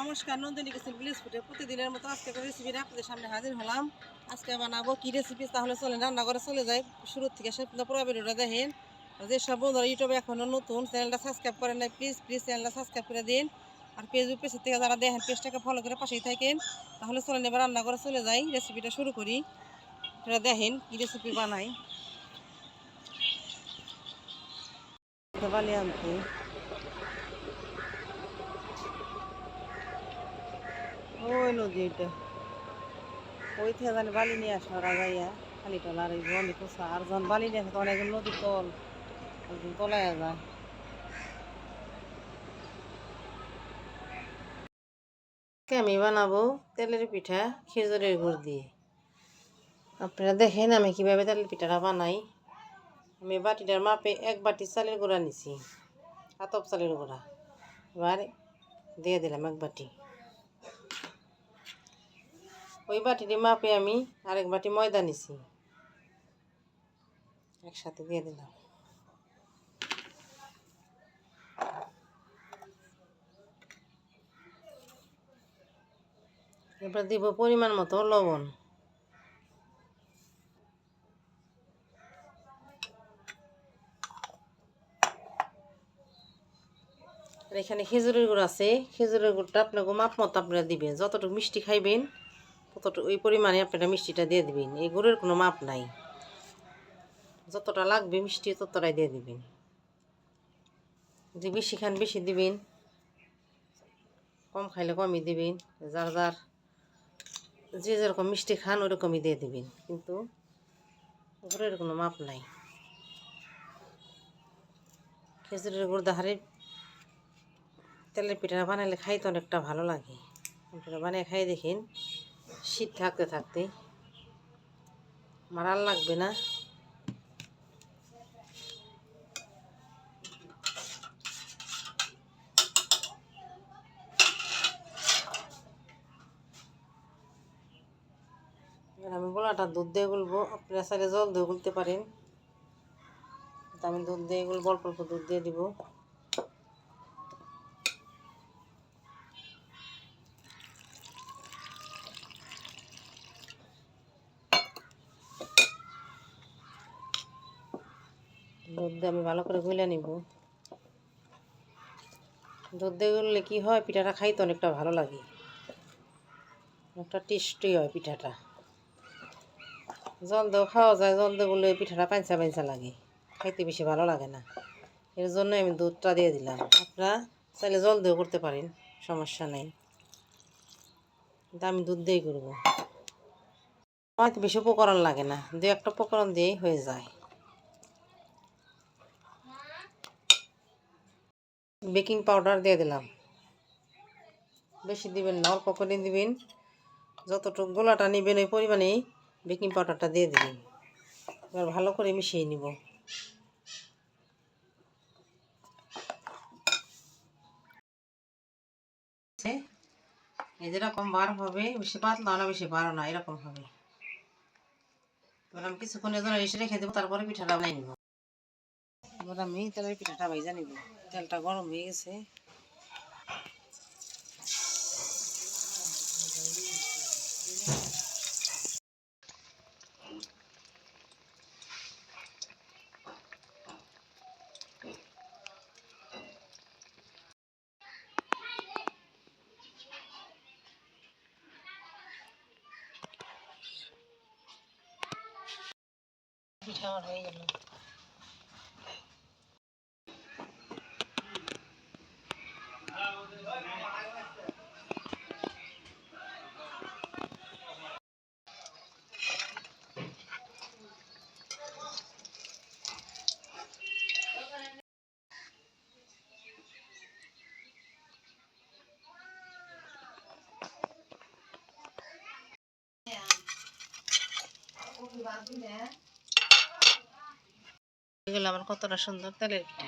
নমস্কার, Nandini kitchen village ফুডে প্রতিদিনের মতো আজকে একটা রেসিপি নিয়ে আপনাদের সামনে হাজির হলাম। আজকে বানাবো কি রেসিপি, তাহলে চলেন রান্নাঘরে চলে যাই। শুরু থেকে শেষ পর্যন্ত পুরো ভিডিওটা দেখেন। যেসব বন্ধুরা ইউটিউবে এখনো নতুন, চ্যানেলটা সাবস্ক্রাইব করেন নাই, প্লিজ চ্যানেলটা সাবস্ক্রাইব করে দিন। আর পেজের থেকে যারা দেখেন পেজটাকে ফলো করে পাশেই থাকেন। তাহলে চলেন এবার রান্নাঘরে চলে যাই, রেসিপিটা শুরু করি। আপনারা দেখেন কি রেসিপি বানাই। বানিয়ে আনতে ওই নদী, এটা ওই থেকে জানি বালি নিয়ে আসা ওরা যাইয়া খালি টলার এই বন্ধি কোসা আর যখন বালি নিয়ে আসে তখন একজন নদীর তল একজন তলায় যায়। আমি বানাবো তেলের পিঠা খেজুরের গুড় দিয়ে। আপনারা দেখেন আমি কিভাবে তেলের পিঠাটা বানাই। আমি বাটিটার মাপে 1 বাটি চালের গুঁড়া নিছি, আতপ চালের গুঁড়া। এবার দিয়ে দিলাম 1 বাটি। ওই বাটিটি মাপে আমি আরেক বাটি ময়দা নিছি, একসাথে দিয়ে দিলাম। এবার দিব পরিমাণ মতো লবণ। আর এখানে খেজুরের গুড় আছে, খেজুরের গুড়টা আপনাকে মাপ মতো আপনারা দিবেন। যতটুকু মিষ্টি খাইবেন ততটুকু ওই পরিমাণে আপনারা মিষ্টিটা দিয়ে দিবেন। এই গুড়ের কোনো মাপ নাই, যতটা লাগবে মিষ্টি ততটাই দিয়ে দিবেন। যদি বেশি খান বেশি দিবেন, কম খাইলে কমই দিবেন। যার যার যে যেরকম মিষ্টি খান ওরকমই দিয়ে দিবেন, কিন্তু গুড়ের কোনো মাপ নাই। খেজুরের গুড় দাহারে তেলের পিঠা বানাইলে খাইতে অনেকটা ভালো লাগে। আপনারা বানিয়ে খাই দেখেন, শীত থাকতে থাকতে মারাল লাগবে না। আমি গোলাটা দুধ দিয়ে গুলবো, আপনারা চাইলে জল দিয়ে গুলতে পারেন। আমি দুধ দিয়ে গুলবো, অল্প অল্প দুধ দিয়ে দিব। দুধ দিয়ে আমি ভালো করে গুলে নিব। দুধ দিয়ে গুললে কি হয়, পিঠাটা খাইতে অনেকটা ভালো লাগে, অনেকটা টেস্টি হয় পিঠাটা। জল দিয়েও খাওয়া যায়, জল দিয়ে গুললে পিঠাটা পাঞ্চা পাঞ্চা লাগে, খাইতে বেশি ভালো লাগে না। এর জন্য আমি দুধটা দিয়ে দিলাম। আপনারা চাইলে জল দিয়েও করতে পারেন, সমস্যা নেই, কিন্তু আমি দুধ দিয়েই করবো। হয়তো বেশি উপকরণ লাগে না, 2-1টা উপকরণ দিয়েই হয়ে যায়। বেকিং পাউডার দিয়ে দিলাম, বেশি দিবেন না, অল্প করে দিবেন। যতটুকু গোলাটা নেবেন ওই পরিমাণেই বেকিং পাউডারটা দিয়ে দিবেন। এবার ভালো করে মিশিয়ে নিব। এই যেরকম বার হবে, বেশি পাতলা না বেশি বার না, এরকম হবে। এবার আমি কিছুক্ষণের জন্য এসে রেখে দেবো, তারপরে পিঠাটা বানিয়ে নিব। এবার আমি তেলের পিঠাটা ভেজে নিব। তেলটা গরম হয়ে গেছে। পিঠা আমার হয়ে গেল। এগুলো আমার কতটা সুন্দর তেলের পিঠা।